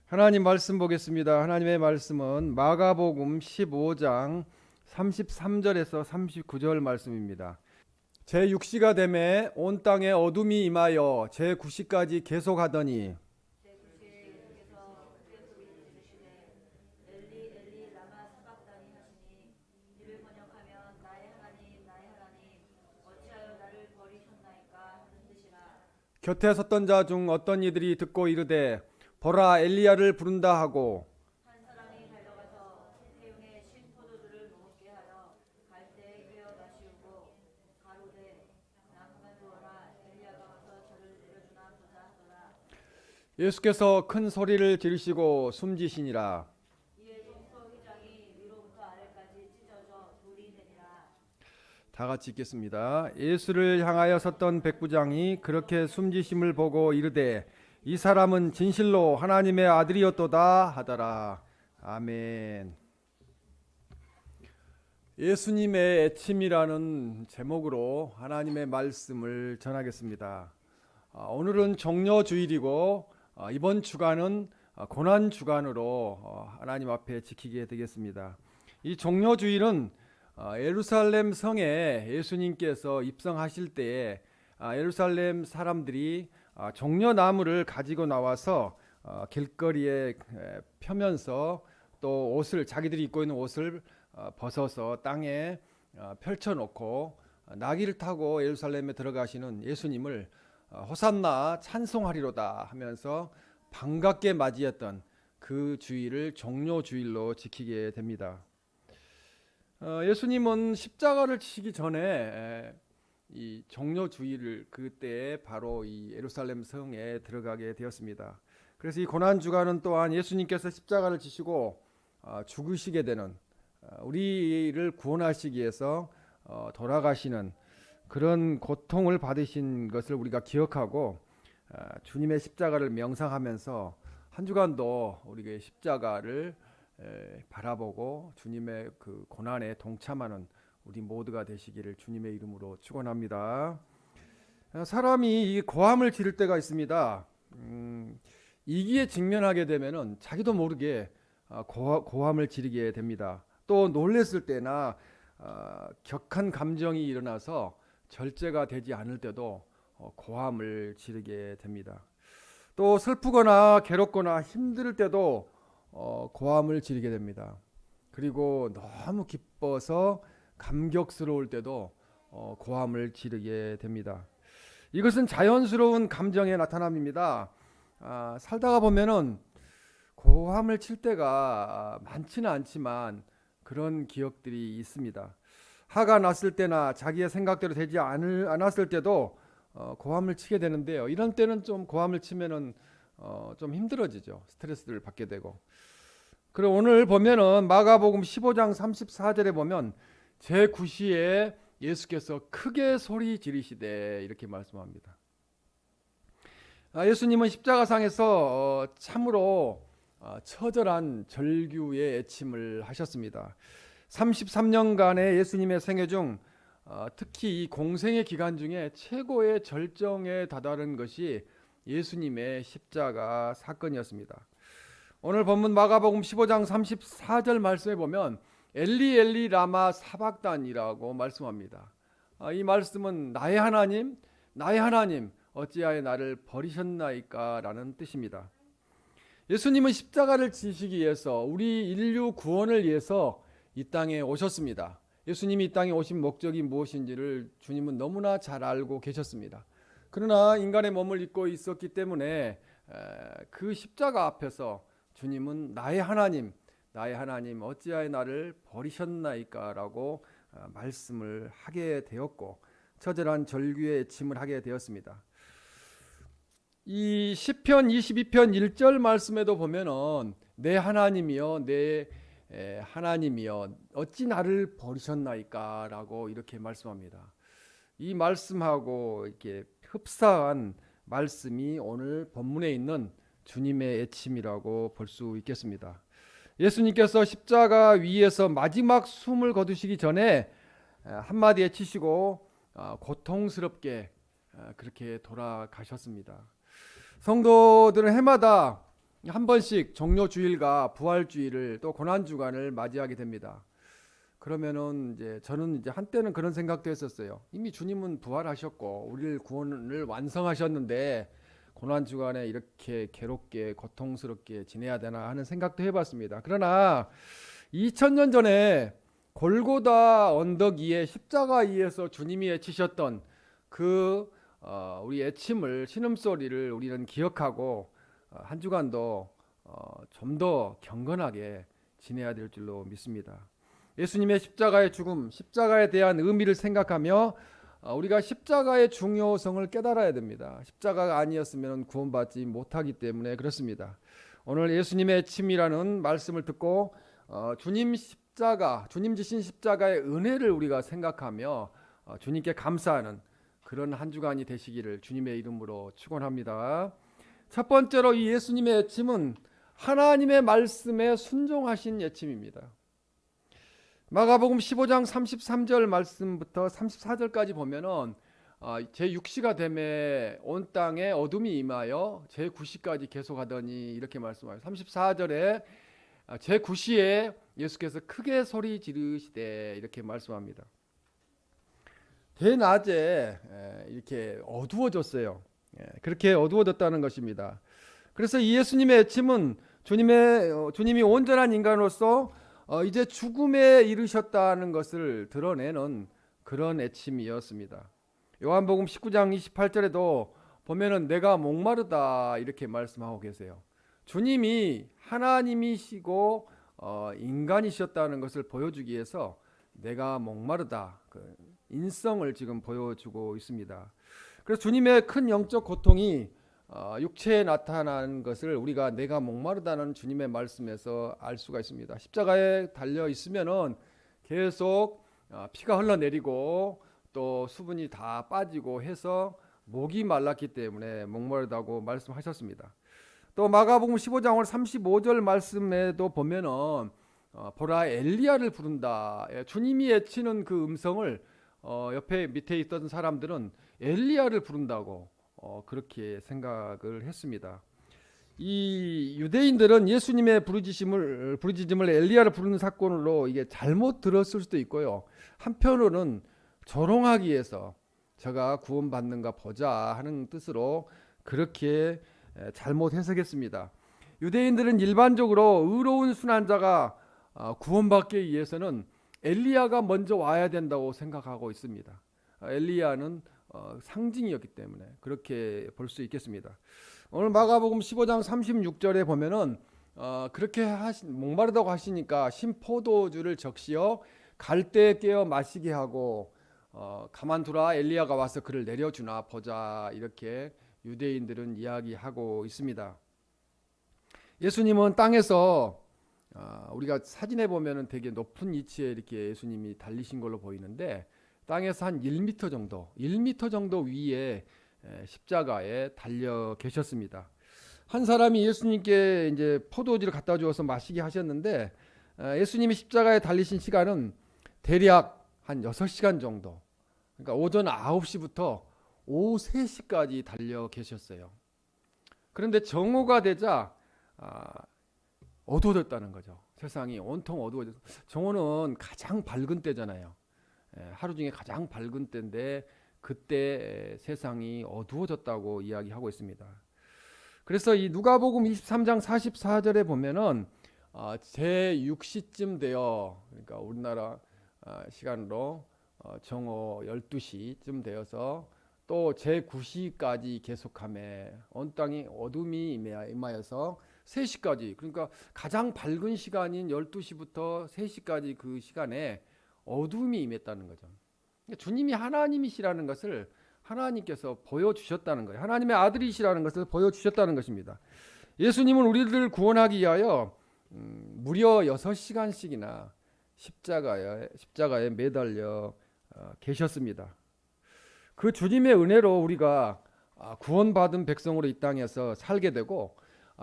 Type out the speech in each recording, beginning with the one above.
하나님 말씀 보겠습니다. 하나님의 말씀은 마가복음 15장 33절에서 39절 말씀입니다. 제6시가 되매 온 땅에 어둠이 임하여 제9시까지 계속하더니 곁에 섰던 자 중 어떤 이들이 듣고 이르되 보라 엘리야를 부른다 하고 예수께서 큰 소리를 지르시고 숨지시니라. 다 같이 읽겠습니다. 예수를 향하여 섰던 백부장이 그렇게 숨지심을 보고 이르되 이 사람은 진실로 하나님의 아들이었도다 하더라. 아멘. 예수님의 애침이라는 제목으로 하나님의 말씀을 전하겠습니다. 오늘은 종려주일이고 이번 주간은 고난 주간으로 하나님 앞에 지키게 되겠습니다. 이 종려주일은 예루살렘 성에 예수님께서 입성하실 때에 예루살렘 사람들이 종려나무를 가지고 나와서 길거리에 펴면서 또 옷을 자기들이 입고 있는 옷을 벗어서 땅에 펼쳐놓고 나귀를 타고 예루살렘에 들어가시는 예수님을 호산나 찬송하리로다 하면서 반갑게 맞이했던 그 주일을 종려주일로 지키게 됩니다. 예수님은 십자가를 지시기 전에 이 종려주일을 그때 바로 이 예루살렘 성에 들어가게 되었습니다. 그래서 이 고난 주간은 또한 예수님께서 십자가를 지시고 죽으시게 되는 우리를 구원하시기 위해서 돌아가시는 그런 고통을 받으신 것을 우리가 기억하고 주님의 십자가를 명상하면서 한 주간도 우리가 십자가를 바라보고 주님의 그 고난에 동참하는 우리 모두가 되시기를 주님의 이름으로 축원합니다. 사람이 이 고함을 지를 때가 있습니다. 이기에 직면하게 되면은 자기도 모르게 고함을 지르게 됩니다. 또 놀랬을 때나 격한 감정이 일어나서 절제가 되지 않을 때도 고함을 지르게 됩니다. 또 슬프거나 괴롭거나 힘들 때도 고함을 지르게 됩니다. 그리고 너무 기뻐서 감격스러울 때도 고함을 지르게 됩니다. 이것은 자연스러운 감정의 나타남입니다. 살다가 보면은 고함을 칠 때가 많지는 않지만 그런 기억들이 있습니다. 화가 났을 때나 자기의 생각대로 되지 않았을 때도 고함을 치게 되는데요. 이런 때는 좀 고함을 치면은 좀 힘들어지죠. 스트레스를 받게 되고. 그리고 오늘 보면은 마가복음 15장 34절에 보면 제9시에 예수께서 크게 소리 지르시되 이렇게 말씀합니다. 예수님은 십자가상에서 참으로 처절한 절규의 애침을 하셨습니다. 33년간의 예수님의 생애 중 특히 이 공생의 기간 중에 최고의 절정에 다다른 것이 예수님의 십자가 사건이었습니다. 오늘 본문 마가복음 15장 34절 말씀에 보면 엘리 엘리 라마 사박단이라고 말씀합니다. 이 말씀은 나의 하나님 어찌하여 나를 버리셨나이까 라는 뜻입니다. 예수님은 십자가를 지시기 위해서 우리 인류 구원을 위해서 이 땅에 오셨습니다. 예수님이 이 땅에 오신 목적이 무엇인지를 주님은 너무나 잘 알고 계셨습니다. 그러나 인간의 몸을 입고 있었기 때문에 그 십자가 앞에서 주님은 나의 하나님 어찌하여 나를 버리셨나이까 라고 말씀을 하게 되었고 처절한 절규의 애침을 하게 되었습니다. 이 시편 22편 1절 말씀에도 보면은 내 하나님이여 내 하나님이여 어찌 나를 버리셨나이까 라고 이렇게 말씀합니다. 이 말씀하고 이렇게 흡사한 말씀이 오늘 본문에 있는 주님의 애침이라고 볼 수 있겠습니다. 예수님께서 십자가 위에서 마지막 숨을 거두시기 전에 한마디 외치시고 고통스럽게 그렇게 돌아가셨습니다. 성도들은 해마다 한 번씩 종료주일과 부활주일을 또 고난주간을 맞이하게 됩니다. 그러면은 이제 저는 이제 한때는 그런 생각도 했었어요. 이미 주님은 부활하셨고 우리를 구원을 완성하셨는데 고난주간에 이렇게 괴롭게 고통스럽게 지내야 되나 하는 생각도 해봤습니다. 그러나 2000년 전에 골고다 언덕 위에 십자가 위에서 주님이 외치셨던 그 우리 애침을 신음소리를 우리는 기억하고 한 주간도 좀 더 경건하게 지내야 될 줄로 믿습니다. 예수님의 십자가의 죽음, 십자가에 대한 의미를 생각하며 우리가 십자가의 중요성을 깨달아야 됩니다. 십자가가 아니었으면 구원받지 못하기 때문에 그렇습니다. 오늘 예수님의 침이라는 말씀을 듣고 주님 십자가, 주님 지신 십자가의 은혜를 우리가 생각하며 주님께 감사하는 그런 한 주간이 되시기를 주님의 이름으로 축원합니다. 첫 번째로 이 예수님의 애침은 하나님의 말씀에 순종하신 애침입니다. 마가복음 15장 33절 말씀부터 34절까지 보면은 제6시가 되매 온 땅에 어둠이 임하여 제9시까지 계속하더니 이렇게 말씀하여 34절에 제9시에 예수께서 크게 소리 지르시되 이렇게 말씀합니다. 대낮에 이렇게 어두워졌어요. 그렇게 어두워졌다는 것입니다. 그래서 이 예수님의 애침은 주님이 온전한 인간으로서 이제 죽음에 이르셨다는 것을 드러내는 그런 애침이었습니다. 요한복음 19장 28절에도 보면은 내가 목마르다 이렇게 말씀하고 계세요. 주님이 하나님이시고 인간이셨다는 것을 보여주기 위해서 내가 목마르다 그 인성을 지금 보여주고 있습니다. 그래서 주님의 큰 영적 고통이 육체에 나타나는 것을 우리가 내가 목마르다는 주님의 말씀에서 알 수가 있습니다. 십자가에 달려 있으면은 계속 피가 흘러내리고 또 수분이 다 빠지고 해서 목이 말랐기 때문에 목마르다고 말씀하셨습니다. 또 마가복음 15장 35절 말씀에도 보면은 보라 엘리야를 부른다. 주님이 외치는 그 음성을 옆에 밑에 있던 사람들은 엘리야를 부른다고 그렇게 생각을 했습니다. 이 유대인들은 예수님의 부르짖음을 엘리야를 부르는 사건으로 이게 잘못 들었을 수도 있고요. 한편으로는 조롱하기 위해서 저가 구원받는가 보자 하는 뜻으로 그렇게 잘못 해석했습니다. 유대인들은 일반적으로 의로운 순환자가 구원받기 위해서는 엘리야가 먼저 와야 된다고 생각하고 있습니다. 엘리야는 상징이었기 때문에 그렇게 볼 수 있겠습니다. 오늘 마가복음 15장 36절에 보면은 그렇게 목마르다고 하시니까 신포도주를 적시어 갈대에 깨어 마시게 하고 가만두라 엘리야가 와서 그를 내려주나 보자 이렇게 유대인들은 이야기하고 있습니다. 예수님은 땅에서 우리가 사진에 보면은 되게 높은 위치에 이렇게 예수님이 달리신 걸로 보이는데 땅에서 한 1m 정도 위에 십자가에 달려 계셨습니다. 한 사람이 예수님께 이제 포도주를 갖다 주어서 마시게 하셨는데 예수님이 십자가에 달리신 시간은 대략 한 6시간 정도. 그러니까 오전 9시부터 오후 3시까지 달려 계셨어요. 그런데 정오가 되자 어두워졌다는 거죠. 세상이 온통 어두워져서 정오는 가장 밝은 때잖아요. 하루 중에 가장 밝은 때인데 그때 세상이 어두워졌다고 이야기하고 있습니다. 그래서 이 누가복음 23장 44절에 보면은 제6시쯤 되어 그러니까 우리나라 시간으로 정오 12시쯤 되어서 또 제9시까지 계속하며 온 땅이 어둠이 임하여서 3시까지 그러니까 가장 밝은 시간인 12시부터 3시까지 그 시간에 어둠이 임했다는 거죠. 그러니까 주님이 하나님이시라는 것을 하나님께서 보여주셨다는 거예요. 하나님의 아들이시라는 것을 보여주셨다는 것입니다. 예수님은 우리들을 구원하기 위하여 무려 6시간씩이나 십자가에 매달려 계셨습니다. 그 주님의 은혜로 우리가 구원받은 백성으로 이 땅에서 살게 되고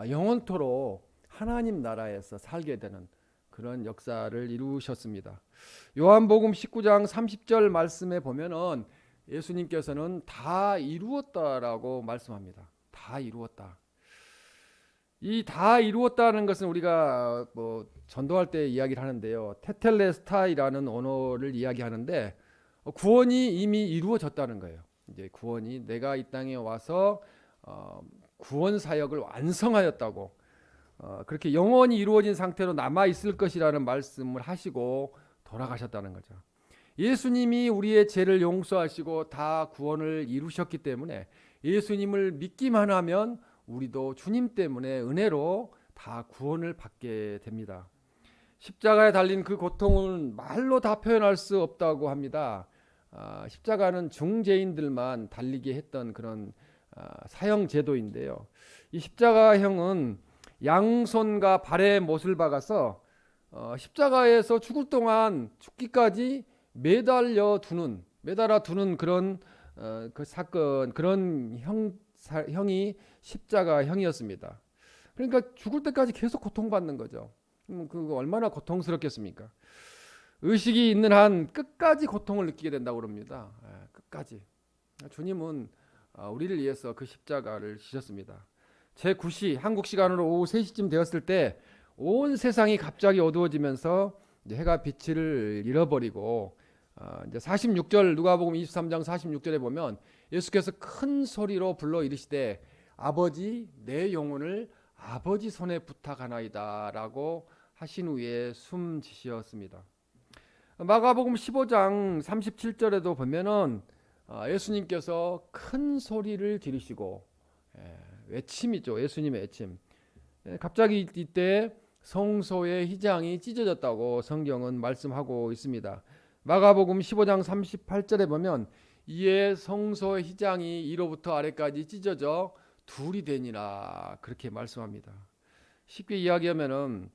영원토록 하나님 나라에서 살게 되는 그런 역사를 이루셨습니다. 요한복음 19장 30절 말씀에 보면은 예수님께서는 다 이루었다라고 말씀합니다. 다 이루었다. 이 다 이루었다는 것은 우리가 뭐 전도할 때 이야기를 하는데요. 테텔레스타이라는 언어를 이야기하는데 구원이 이미 이루어졌다는 거예요. 이제 구원이 내가 이 땅에 와서 구원 사역을 완성하였다고, 그렇게 영원히 이루어진 상태로 남아 있을 것이라는 말씀을 하시고 돌아가셨다는 거죠. 예수님이 우리의 죄를 용서하시고 다 구원을 이루셨기 때문에 예수님을 믿기만 하면 우리도 주님 때문에 은혜로 다 구원을 받게 됩니다. 십자가에 달린 그 고통은 말로 다 표현할 수 없다고 합니다. 십자가는 중죄인들만 달리게 했던 그런 사형 제도인데요. 이 십자가형은 양손과 발에 못을 박아서 십자가에서 죽을 동안 죽기까지 매달아 두는 그런 그 사건, 그런 형이 십자가형이었습니다. 그러니까 죽을 때까지 계속 고통받는 거죠. 그거 얼마나 고통스럽겠습니까? 의식이 있는 한 끝까지 고통을 느끼게 된다고 그럽니다. 끝까지. 주님은 우리를 위해서 그 십자가를 지셨습니다. 제9시 한국 시간으로 오후 3시쯤 되었을 때 온 세상이 갑자기 어두워지면서 이제 해가 빛을 잃어버리고, 이제 46절 누가복음 23장 46절에 보면 예수께서 큰 소리로 불러 이르시되 아버지 내 영혼을 아버지 손에 부탁하나이다라고 하신 후에 숨지셨습니다. 마가복음 15장 37절에도 보면은 예수님께서 큰 소리를 지르시고, 외침이죠. 예수님의 외침. 갑자기 이때 성소의 휘장이 찢어졌다고 성경은 말씀하고 있습니다. 마가복음 15장 38절에 보면 이에 성소의 휘장이 위로부터 아래까지 찢어져 둘이 되니라 그렇게 말씀합니다. 쉽게 이야기하면은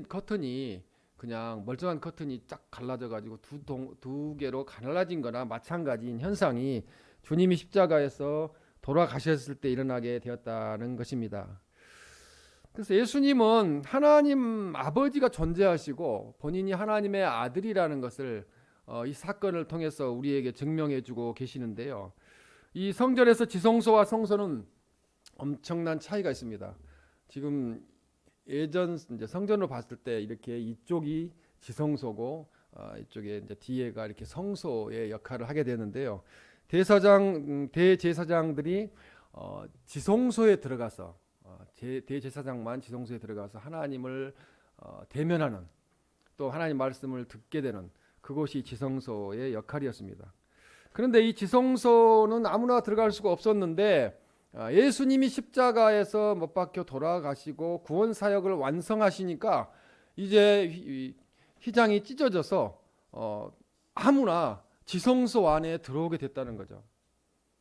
커튼이 그냥 멀쩡한 커튼이 쫙 갈라져 가지고 두 개로 갈라진 거나 마찬가지인 현상이 주님이 십자가에서 돌아가셨을 때 일어나게 되었다는 것입니다. 그래서 예수님은 하나님 아버지가 존재하시고 본인이 하나님의 아들이라는 것을 이 사건을 통해서 우리에게 증명해 주고 계시는데요. 이 성전에서 지성소와 성소는 엄청난 차이가 있습니다. 지금 예전 이제 성전으로 봤을 때 이렇게 이쪽이 지성소고 이쪽에 이제 뒤에가 이렇게 성소의 역할을 하게 되는데요. 대제사장들이 지성소에 들어가서 대제사장만 지성소에 들어가서 하나님을 대면하는, 또 하나님 말씀을 듣게 되는 그곳이 지성소의 역할이었습니다. 그런데 이 지성소는 아무나 들어갈 수가 없었는데 예수님이 십자가에서 못 박혀 돌아가시고 구원 사역을 완성하시니까 이제 휘장이 찢어져서 아무나 지성소 안에 들어오게 됐다는 거죠.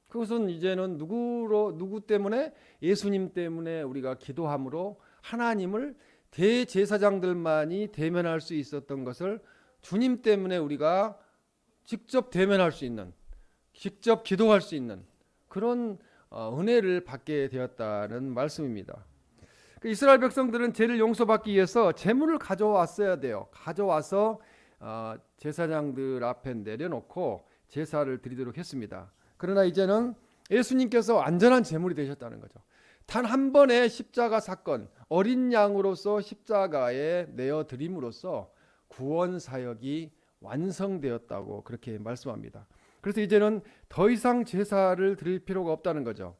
그것은 이제는 누구 때문에? 예수님 때문에 우리가 기도함으로 하나님을 대제사장들만이 대면할 수 있었던 것을 주님 때문에 우리가 직접 대면할 수 있는, 직접 기도할 수 있는 그런 은혜를 받게 되었다는 말씀입니다. 이스라엘 백성들은 죄를 용서받기 위해서 제물을 가져왔어야 돼요. 가져와서 제사장들 앞에 내려놓고 제사를 드리도록 했습니다. 그러나 이제는 예수님께서 완전한 제물이 되셨다는 거죠. 단 한 번의 십자가 사건, 어린 양으로서 십자가에 내어드림으로써 구원 사역이 완성되었다고 그렇게 말씀합니다. 그래서 이제는 더 이상 제사를 드릴 필요가 없다는 거죠.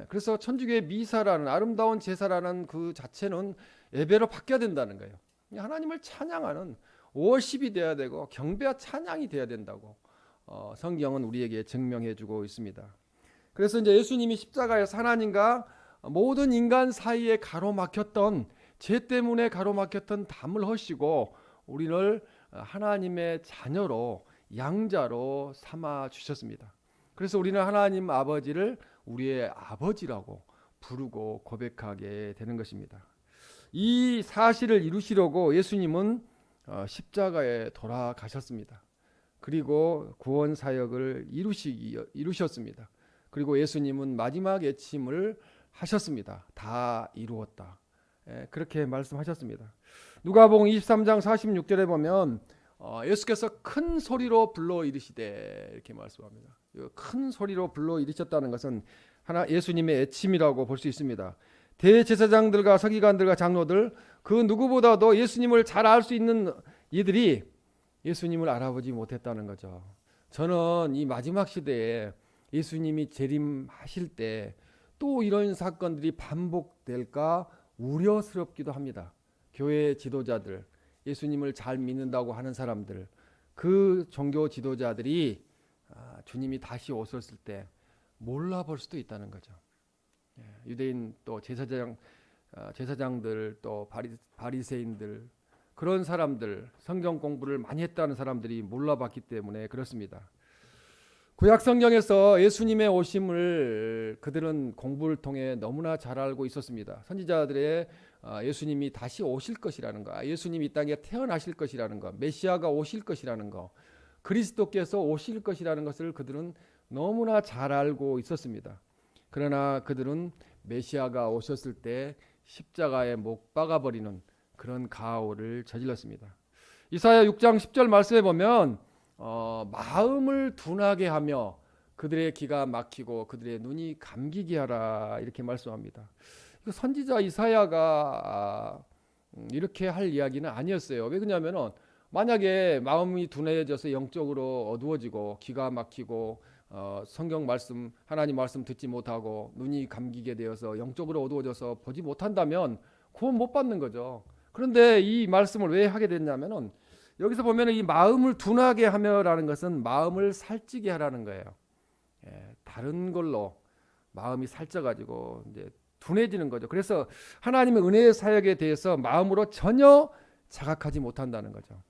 그래서 천주교의 미사라는 아름다운 제사라는 그 자체는 예배로 바뀌어야 된다는 거예요. 하나님을 찬양하는 워십이 돼야 되고 경배와 찬양이 돼야 된다고 성경은 우리에게 증명해 주고 있습니다. 그래서 이제 예수님이 십자가에서 하나님과 모든 인간 사이에 가로막혔던, 죄 때문에 가로막혔던 담을 허시고 우리를 하나님의 자녀로, 양자로 삼아 주셨습니다. 그래서 우리는 하나님 아버지를 우리의 아버지라고 부르고 고백하게 되는 것입니다. 이 사실을 이루시려고 예수님은 십자가에 돌아가셨습니다. 그리고 구원 사역을 이루셨습니다. 그리고 예수님은 마지막 외침을 하셨습니다. 다 이루었다. 그렇게 말씀하셨습니다. 누가복음 23장 46절에 보면 예수께서 큰 소리로 불러 이르시되 이렇게 말씀합니다. 큰 소리로 불러 이르셨다는 것은 예수님의 외침이라고 볼 수 있습니다. 대제사장들과 서기관들과 장로들, 그 누구보다도 예수님을 잘 알 수 있는 이들이 예수님을 알아보지 못했다는 거죠. 저는 이 마지막 시대에 예수님이 재림하실 때 또 이런 사건들이 반복될까 우려스럽기도 합니다. 교회 지도자들, 예수님을 잘 믿는다고 하는 사람들, 그 종교 지도자들이 주님이 다시 오셨을 때 몰라볼 수도 있다는 거죠. 유대인 또 제사장들 또 바리새인들, 그런 사람들, 성경 공부를 많이 했다는 사람들이 몰라봤기 때문에 그렇습니다. 구약 성경에서 예수님의 오심을 그들은 공부를 통해 너무나 잘 알고 있었습니다. 선지자들의 예수님이 다시 오실 것이라는 거, 예수님이 이 땅에 태어나실 것이라는 거, 메시아가 오실 것이라는 거, 그리스도께서 오실 것이라는 것을 그들은 너무나 잘 알고 있었습니다. 그러나 그들은 메시아가 오셨을 때 십자가에 못 박아버리는 그런 가오를 저질렀습니다. 이사야 6장 10절 말씀에 보면 마음을 둔하게 하며 그들의 귀가 막히고 그들의 눈이 감기게 하라, 이렇게 말씀합니다. 선지자 이사야가 이렇게 할 이야기는 아니었어요. 왜 그러냐면은 만약에 마음이 둔해져서 영적으로 어두워지고 귀가 막히고 성경 말씀, 하나님 말씀 듣지 못하고 눈이 감기게 되어서 영적으로 어두워져서 보지 못한다면 구원 못 받는 거죠. 그런데 이 말씀을 왜 하게 됐냐면은 여기서 보면 이 마음을 둔하게 하며라는 것은 마음을 살찌게 하라는 거예요. 다른 걸로 마음이 살쪄가지고 이제 둔해지는 거죠. 그래서 하나님의 은혜의 사역에 대해서 마음으로 전혀 자각하지 못한다는 거죠.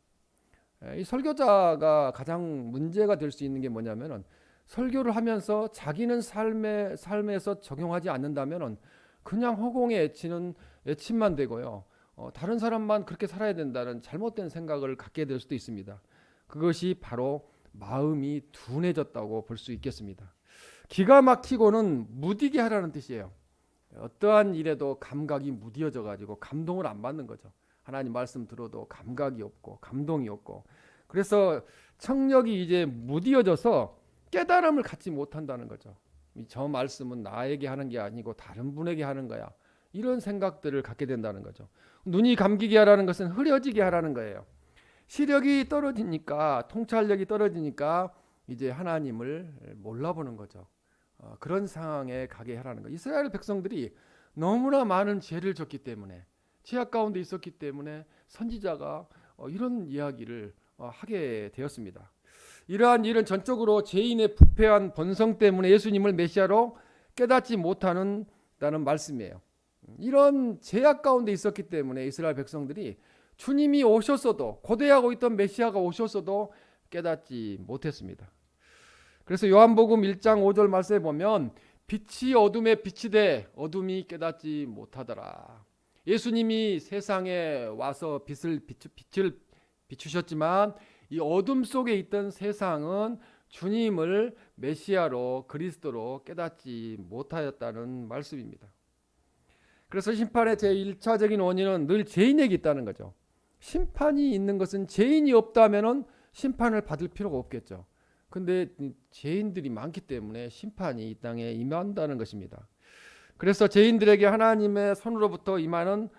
이 설교자가 가장 문제가 될 수 있는 게 뭐냐면은 설교를 하면서 자기는 삶에서 적용하지 않는다면은 그냥 허공에 애침만 되고요. 다른 사람만 그렇게 살아야 된다는 잘못된 생각을 갖게 될 수도 있습니다. 그것이 바로 마음이 둔해졌다고 볼 수 있겠습니다. 기가 막히고는 무디게 하라는 뜻이에요. 어떠한 일에도 감각이 무디어져 가지고 감동을 안 받는 거죠. 하나님 말씀 들어도 감각이 없고 감동이 없고, 그래서 청력이 이제 무디어져서 깨달음을 갖지 못한다는 거죠. 저 말씀은 나에게 하는 게 아니고 다른 분에게 하는 거야, 이런 생각들을 갖게 된다는 거죠. 눈이 감기게 하라는 것은 흐려지게 하라는 거예요. 시력이 떨어지니까, 통찰력이 떨어지니까 이제 하나님을 몰라보는 거죠. 그런 상황에 가게 하라는 거예요. 이스라엘 백성들이 너무나 많은 죄를 졌기 때문에, 죄악 가운데 있었기 때문에 선지자가 이런 이야기를 하게 되었습니다. 이러한 일은 전적으로 죄인의 부패한 본성 때문에 예수님을 메시아로 깨닫지 못하는 말씀이에요. 이런 죄악 가운데 있었기 때문에 이스라엘 백성들이 주님이 오셨어도, 고대하고 있던 메시아가 오셨어도 깨닫지 못했습니다. 그래서 요한복음 1장 5절 말씀에 보면 빛이 어둠에 빛이 돼 어둠이 깨닫지 못하더라. 예수님이 세상에 와서 빛을 비추셨지만 이 어둠 속에 있던 세상은 주님을 메시아로, 그리스도로 깨닫지 못하였다는 말씀입니다. 그래서 심판의 제1차적인 원인은 늘 죄인에게 있다는 거죠. 심판이 있는 것은 죄인이 없다면 심판을 받을 필요가 없겠죠. 근데 죄인들이 많기 때문에 심판이 이 땅에 임한다는 것입니다. 그래서 죄인들에게 하나님의 손으로부터 임하는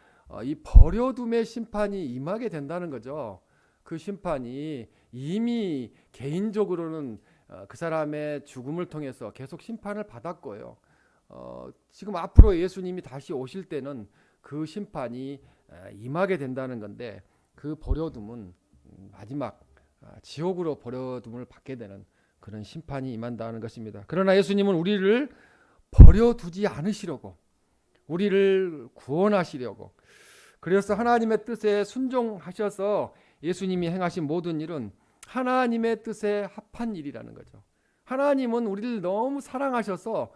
이 버려둠의 심판이 임하게 된다는 거죠. 그 심판이 이미 개인적으로는 그 사람의 죽음을 통해서 계속 심판을 받았고요. 지금 앞으로 예수님이 다시 오실 때는 그 심판이 임하게 된다는 건데, 그 버려둠은 마지막 지옥으로 버려둠을 받게 되는 그런 심판이 임한다는 것입니다. 그러나 예수님은 우리를 버려두지 않으시려고, 우리를 구원하시려고, 그래서 하나님의 뜻에 순종하셔서 예수님이 행하신 모든 일은 하나님의 뜻에 합한 일이라는 거죠. 하나님은 우리를 너무 사랑하셔서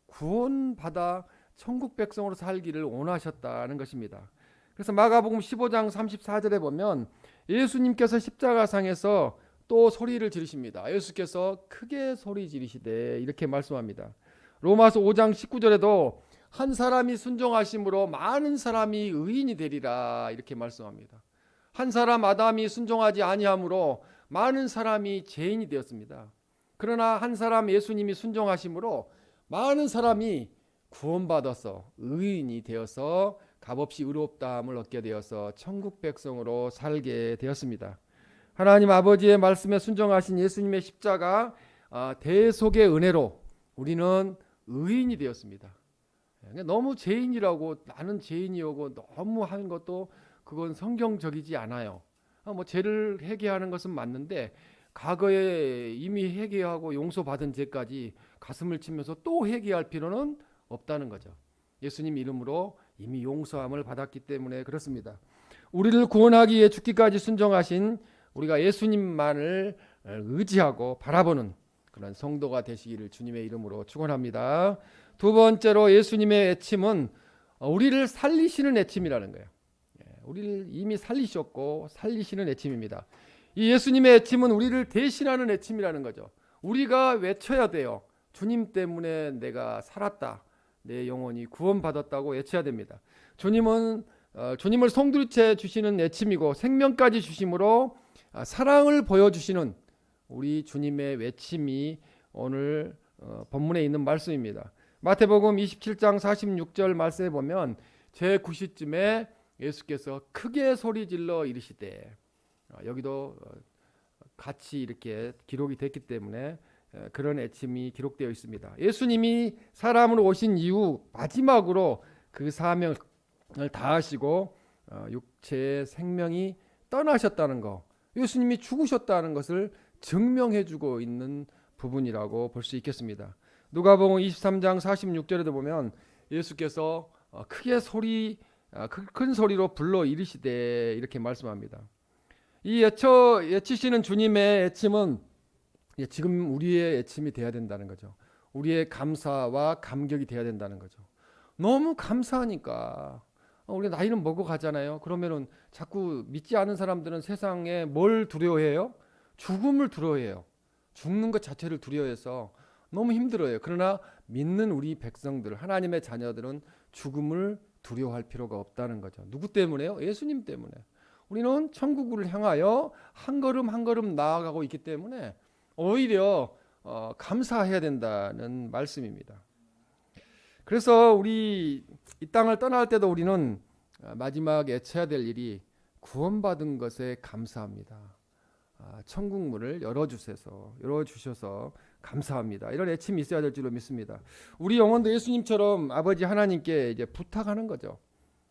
구원받아 천국 백성으로 살기를 원하셨다는 것입니다. 그래서 마가복음 15장 34절에 보면 예수님께서 십자가상에서 또 소리를 지르십니다. 예수께서 크게 소리 지르시되 이렇게 말씀합니다. 로마서 5장 19절에도 한 사람이 순종하심으로 많은 사람이 의인이 되리라, 이렇게 말씀합니다. 한 사람 아담이 순종하지 아니함으로 많은 사람이 죄인이 되었습니다. 그러나 한 사람 예수님이 순종하심으로 많은 사람이 구원받아서 의인이 되어서 값없이 의롭다함을 얻게 되어서 천국 백성으로 살게 되었습니다. 하나님 아버지의 말씀에 순종하신 예수님의 십자가 대속의 은혜로 우리는 의인이 되었습니다. 너무 죄인이라고 나는 죄인이오고 너무 하는 것도 그건 성경적이지 않아요. 뭐 죄를 회개하는 것은 맞는데 과거에 이미 회개하고 용서받은 죄까지 가슴을 치면서 또 회개할 필요는 없다는 거죠. 예수님 이름으로 이미 용서함을 받았기 때문에 그렇습니다. 우리를 구원하기 위해 죽기까지 순종하신 우리가 예수님만을 의지하고 바라보는 그런 성도가 되시기를 주님의 이름으로 축원합니다. 두 번째로 예수님의 애침은 우리를 살리시는 애침이라는 거예요. 우리를 이미 살리셨고 살리시는 애침입니다. 이 예수님의 애침은 우리를 대신하는 애침이라는 거죠. 우리가 외쳐야 돼요. 주님 때문에 내가 살았다. 내 영혼이 구원받았다고 외쳐야 됩니다. 주님을 송두리째 주시는 애침이고 생명까지 주심으로 사랑을 보여주시는 우리 주님의 외침이 오늘 본문에 있는 말씀입니다. 마태복음 27장 46절 말씀에 보면 제9시쯤에 예수께서 크게 소리질러 이르시되, 여기도 같이 이렇게 기록이 됐기 때문에 그런 애침이 기록되어 있습니다. 예수님이 사람으로 오신 이후 마지막으로 그 사명을 다하시고 육체의 생명이 떠나셨다는 것, 예수님이 죽으셨다는 것을 증명해주고 있는 부분이라고 볼 수 있겠습니다. 누가복음 23장 46절에도 보면 예수께서 큰 소리로 불러 이르시되 이렇게 말씀합니다. 이 애치시는 주님의 애침은 지금 우리의 애침이 돼야 된다는 거죠. 우리의 감사와 감격이 돼야 된다는 거죠. 너무 감사하니까 우리 나이는 먹어가잖아요. 그러면은 자꾸 믿지 않은 사람들은 세상에 뭘 두려워해요? 죽음을 두려워해요. 죽는 것 자체를 두려워해서 너무 힘들어요. 그러나 믿는 우리 백성들, 하나님의 자녀들은 죽음을 두려워할 필요가 없다는 거죠. 누구 때문에요? 예수님 때문에. 우리는 천국을 향하여 한 걸음 한 걸음 나아가고 있기 때문에 오히려 감사해야 된다는 말씀입니다. 그래서 우리 이 땅을 떠날 때도 우리는 마지막에 애쳐야 될 일이 구원받은 것에 감사합니다. 천국문을 열어주셔서 감사합니다. 이런 애침이 있어야 될 줄로 믿습니다. 우리 영혼도 예수님처럼 아버지 하나님께 이제 부탁하는 거죠.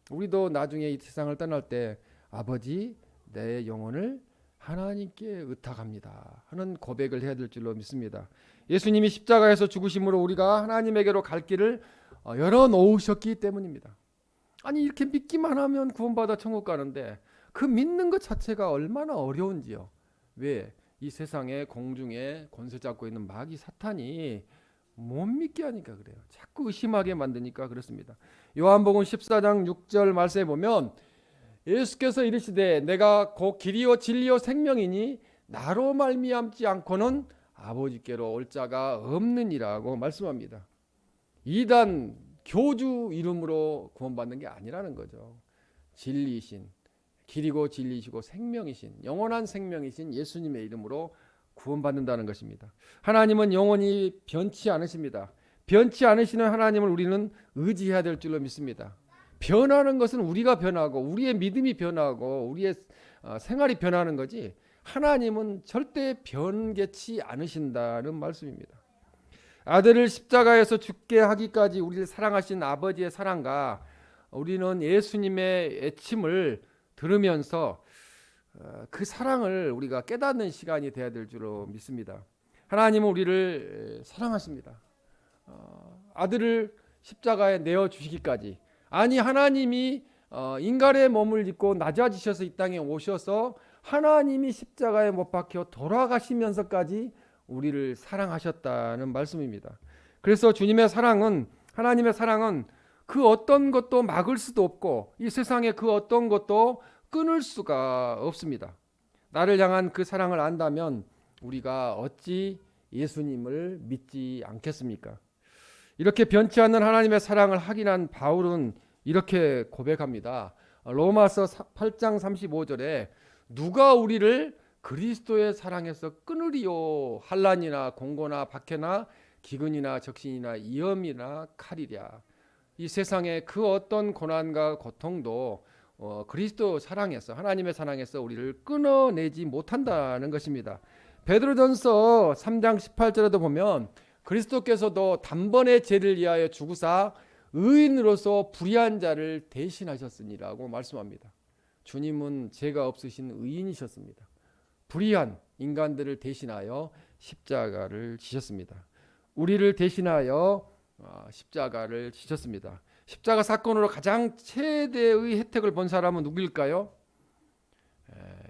우리도 나중에 이 세상을 떠날 때 아버지 내 영혼을 하나님께 의탁합니다 하는 고백을 해야 될 줄로 믿습니다. 예수님이 십자가에서 죽으심으로 우리가 하나님에게로 갈 길을 열어놓으셨기 때문입니다. 아니 이렇게 믿기만 하면 구원받아 천국 가는데 그 믿는 것 자체가 얼마나 어려운지요. 왜? 이 세상에 공중에 권세 잡고 있는 마귀 사탄이 못 믿게 하니까 그래요. 자꾸 의심하게 만드니까 그렇습니다. 요한복음 14장 6절 말씀에 보면 예수께서 이르시되 내가 곧 길이요 진리요 생명이니 나로 말미암지 않고는 아버지께로 올 자가 없느니라고 말씀합니다. 이단 교주 이름으로 구원받는 게 아니라는 거죠. 진리이신, 길이고 진리이시고 생명이신, 영원한 생명이신 예수님의 이름으로 구원받는다는 것입니다. 하나님은 영원히 변치 않으십니다. 변치 않으시는 하나님을 우리는 의지해야 될 줄로 믿습니다. 변하는 것은 우리가 변하고 우리의 믿음이 변하고 우리의 생활이 변하는 거지 하나님은 절대 변개치 않으신다는 말씀입니다. 아들을 십자가에서 죽게 하기까지 우리를 사랑하신 아버지의 사랑과 우리는 예수님의 애침을 들으면서 그 사랑을 우리가 깨닫는 시간이 돼야 될 줄로 믿습니다. 하나님은 우리를 사랑하십니다. 아들을 십자가에 내어주시기까지, 아니 하나님이 인간의 몸을 입고 낮아지셔서 이 땅에 오셔서 하나님이 십자가에 못 박혀 돌아가시면서까지 우리를 사랑하셨다는 말씀입니다. 그래서 주님의 사랑은, 하나님의 사랑은 그 어떤 것도 막을 수도 없고 이 세상에 그 어떤 것도 끊을 수가 없습니다. 나를 향한 그 사랑을 안다면 우리가 어찌 예수님을 믿지 않겠습니까? 이렇게 변치 않는 하나님의 사랑을 확인한 바울은 이렇게 고백합니다. 로마서 8장 35절에 누가 우리를 그리스도의 사랑에서 끊으리요? 환난이나 공고나 박해나 기근이나 적신이나 위험이나 칼이랴. 이 세상의 그 어떤 고난과 고통도 그리스도 사랑에서, 하나님의 사랑에서 우리를 끊어내지 못한다는 것입니다. 베드로전서 3장 18절에도 보면 그리스도께서도 단번에 죄를 위하여 죽으사 의인으로서 불의한 자를 대신하셨으니라고 말씀합니다. 주님은 죄가 없으신 의인이셨습니다. 불의한 인간들을 대신하여 십자가를 지셨습니다. 우리를 대신하여 십자가를 지셨습니다. 십자가 사건으로 가장 최대의 혜택을 본 사람은 누구일까요?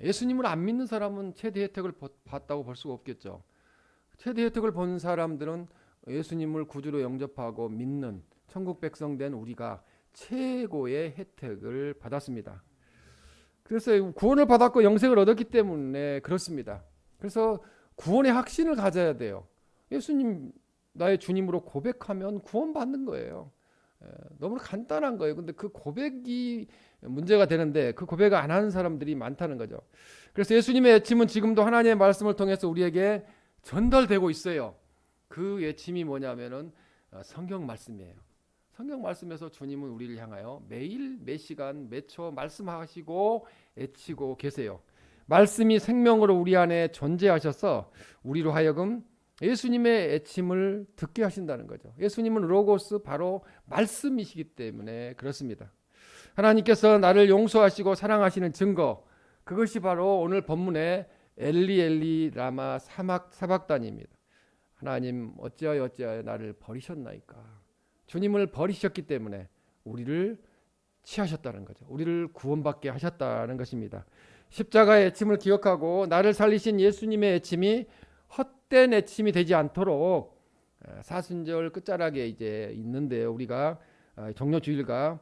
예수님을 안 믿는 사람은 최대 혜택을 봤다고 볼 수가 없겠죠. 최대 혜택을 본 사람들은 예수님을 구주로 영접하고 믿는 천국 백성 된 우리가 최고의 혜택을 받았습니다. 그래서 구원을 받았고 영생을 얻었기 때문에 그렇습니다. 그래서 구원의 확신을 가져야 돼요. 예수님 나의 주님으로 고백하면 구원받는 거예요. 너무 간단한 거예요. 근데 그 고백이 문제가 되는데 그 고백을 안 하는 사람들이 많다는 거죠. 그래서 예수님의 외침은 지금도 하나님의 말씀을 통해서 우리에게 전달되고 있어요. 그 외침이 뭐냐면은 성경 말씀이에요. 성경 말씀에서 주님은 우리를 향하여 매일 매 시간 매 초 말씀하시고 애치고 계세요. 말씀이 생명으로 우리 안에 존재하셔서 우리로 하여금 예수님의 애침을 듣게 하신다는 거죠. 예수님은 로고스 바로 말씀이시기 때문에 그렇습니다. 하나님께서 나를 용서하시고 사랑하시는 증거, 그것이 바로 오늘 본문의 엘리 엘리 라마 사박단입니다. 하나님 어찌하여 나를 버리셨나이까. 주님을 버리셨기 때문에 우리를 취하셨다는 거죠. 우리를 구원받게 하셨다는 것입니다. 십자가의 애침을 기억하고 나를 살리신 예수님의 애침이 헛된 애침이 되지 않도록 사순절 끝자락에 이제 있는데 우리가 정료주일과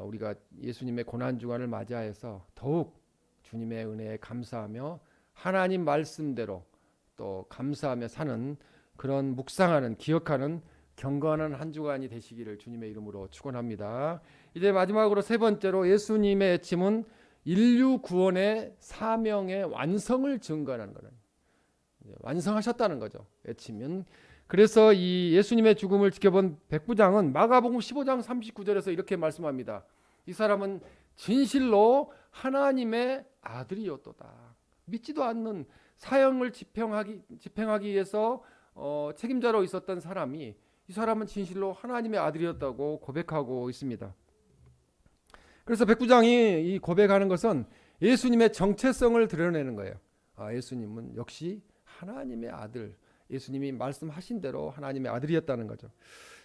우리가 예수님의 고난 주간을 맞이해서 더욱 주님의 은혜에 감사하며 하나님 말씀대로 또 감사하며 사는 그런 묵상하는 기억하는 경건한 한 주간이 되시기를 주님의 이름으로 축원합니다. 이제 마지막으로 세 번째로 예수님의 애침은 인류 구원의 사명의 완성을 증거하는 거는 완성하셨다는 거죠. 애침은. 그래서 이 예수님의 죽음을 지켜본 백부장은 마가복음 15장 39절에서 이렇게 말씀합니다. 이 사람은 진실로 하나님의 아들이었도다. 믿지도 않는 사형을 집행하기 위해서 책임자로 있었던 사람이 이 사람은 진실로 하나님의 아들이었다고 고백하고 있습니다. 그래서 백부장이 이 고백하는 것은 예수님의 정체성을 드러내는 거예요. 예수님은 역시 하나님의 아들, 예수님이 말씀하신 대로 하나님의 아들이었다는 거죠.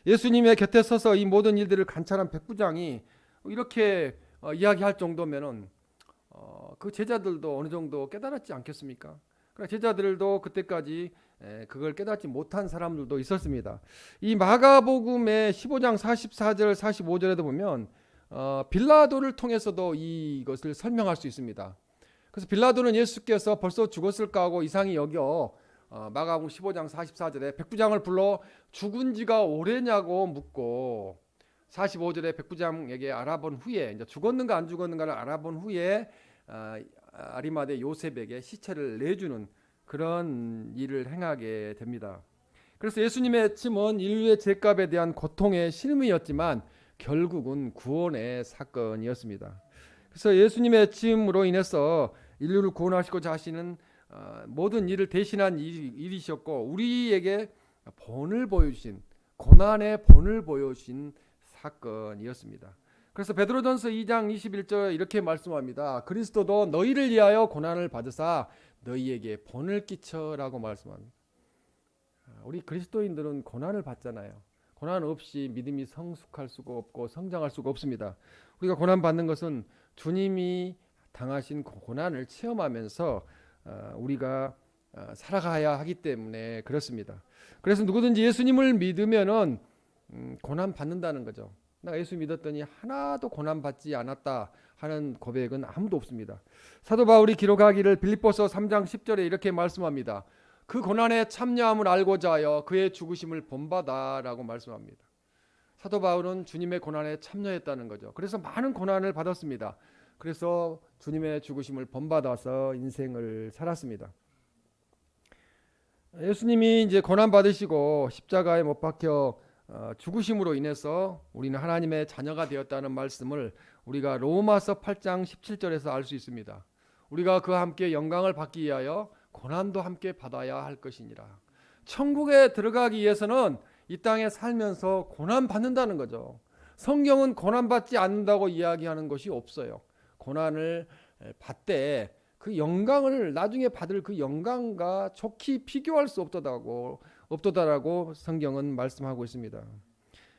예수님의 곁에 서서 이 모든 일들을 관찰한 백부장이 이렇게 이야기할 정도면은 그 제자들도 어느 정도 깨달았지 않겠습니까? 그러나 제자들도 그때까지 그걸 깨닫지 못한 사람들도 있었습니다. 이 마가복음의 15장 44절 45절에도 보면 빌라도를 통해서도 이것을 설명할 수 있습니다. 그래서 빌라도는 예수께서 벌써 죽었을까 하고 이상히 여겨 마가복음 15장 44절에 백부장을 불러 죽은 지가 오래냐고 묻고 45절에 백부장에게 알아본 후에 이제 죽었는가 안 죽었는가를 알아본 후에 아리마대 요셉에게 시체를 내주는 그런 일을 행하게 됩니다. 그래서 예수님의 애침은 인류의 죄값에 대한 고통의 신음이었지만 결국은 구원의 사건이었습니다. 그래서 예수님의 애침으로 인해서 인류를 구원하시고자 하시는 모든 일을 대신한 일이셨고 우리에게 본을 보여주신 고난의 본을 보여주신 사건이었습니다. 그래서 베드로전서 2장 21절 이렇게 말씀합니다. 그리스도도 너희를 위하여 고난을 받으사 너희에게 본을 끼쳐라고 말씀합니다. 우리 그리스도인들은 고난을 받잖아요. 고난 없이 믿음이 성숙할 수가 없고 성장할 수가 없습니다. 우리가 고난 받는 것은 주님이 당하신 고난을 체험하면서 우리가 살아가야 하기 때문에 그렇습니다. 그래서 누구든지 예수님을 믿으면은 고난 받는다는 거죠. 나 예수 믿었더니 하나도 고난 받지 않았다 하는 고백은 아무도 없습니다. 사도 바울이 기록하기를 빌립보서 3장 10절에 이렇게 말씀합니다. 그 고난에 참여함을 알고자 하여 그의 죽으심을 본받아라고 말씀합니다. 사도 바울은 주님의 고난에 참여했다는 거죠. 그래서 많은 고난을 받았습니다. 그래서 주님의 죽으심을 본받아서 인생을 살았습니다. 예수님이 이제 고난 받으시고 십자가에 못 박혀 죽으심으로 인해서 우리는 하나님의 자녀가 되었다는 말씀을 우리가 로마서 8장 17절에서 알 수 있습니다. 우리가 그와 함께 영광을 받기 위하여 고난도 함께 받아야 할 것이니라. 천국에 들어가기 위해서는 이 땅에 살면서 고난 받는다는 거죠. 성경은 고난 받지 않는다고 이야기하는 것이 없어요. 고난을 받되 그 영광을 나중에 받을 그 영광과 좋게 비교할 수 없도다라고 성경은 말씀하고 있습니다.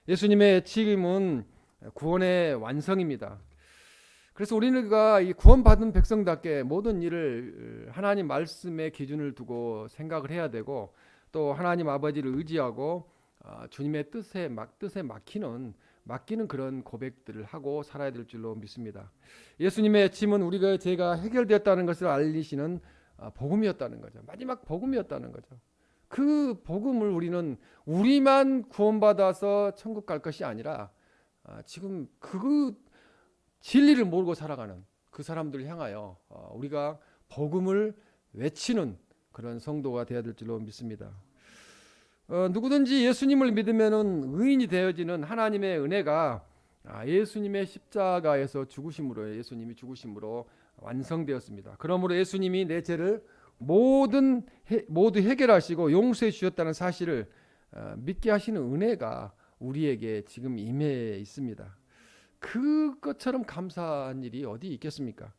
예수님의 책임은 구원의 완성입니다. 그래서 우리가 이 구원받은 백성답게 모든 일을 하나님 말씀의 기준을 두고 생각을 해야 되고 또 하나님 아버지를 의지하고 주님의 뜻에 맡기는 그런 고백들을 하고 살아야 될 줄로 믿습니다. 예수님의 짐은 우리가 죄가 해결되었다는 것을 알리시는 복음이었다는 거죠. 마지막 복음이었다는 거죠. 그 복음을 우리만 구원받아서 천국 갈 것이 아니라 지금 그 진리를 모르고 살아가는 그 사람들을 향하여 우리가 복음을 외치는 그런 성도가 되어야 될 줄로 믿습니다. 누구든지 예수님을 믿으면은 의인이 되어지는 하나님의 은혜가 예수님의 십자가에서 예수님이 죽으심으로 완성되었습니다. 그러므로 예수님이 내 죄를 모두 해결하시고 용서해 주셨다는 사실을 믿게 하시는 은혜가 우리에게 지금 임해 있습니다. 그것처럼 감사한 일이 어디 있겠습니까?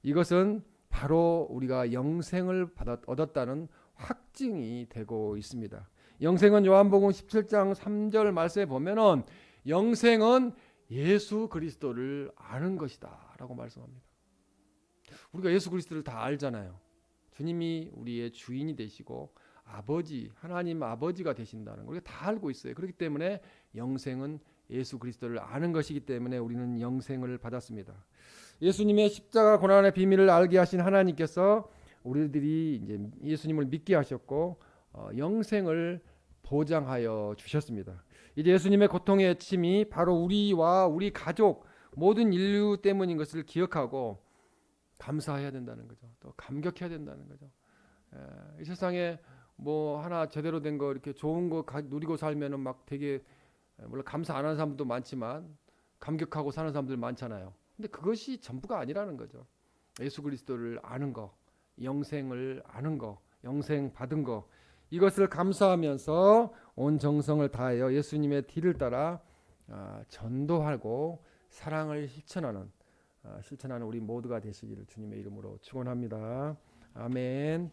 이것은 바로 우리가 영생을 얻었다는 확증이 되고 있습니다. 영생은 요한복음 17장 3절 말씀에 보면은 영생은 예수 그리스도를 아는 것이다 라고 말씀합니다. 우리가 예수 그리스도를 다 알잖아요. 주님이 우리의 주인이 되시고 하나님 아버지가 되신다는 걸 우리가 다 알고 있어요. 그렇기 때문에 영생은 예수 그리스도를 아는 것이기 때문에 우리는 영생을 받았습니다. 예수님의 십자가 고난의 비밀을 알게 하신 하나님께서 우리들이 이제 예수님을 믿게 하셨고 영생을 보장하여 주셨습니다. 이제 예수님의 고통의 핵심이 바로 우리와 우리 가족 모든 인류 때문인 것을 기억하고 감사해야 된다는 거죠. 또 감격해야 된다는 거죠. 이 세상에 뭐 하나 제대로 된 거 이렇게 좋은 거 누리고 살면은 막 되게 물론 감사 안 하는 사람도 많지만 감격하고 사는 사람들 많잖아요. 근데 그것이 전부가 아니라는 거죠. 예수 그리스도를 아는 거, 영생을 아는 거, 영생 받은 거 이것을 감사하면서 온 정성을 다하여 예수님의 뒤를 따라 전도하고 사랑을 실천하는 우리 모두가 되시기를 주님의 이름으로 축원합니다. 아멘.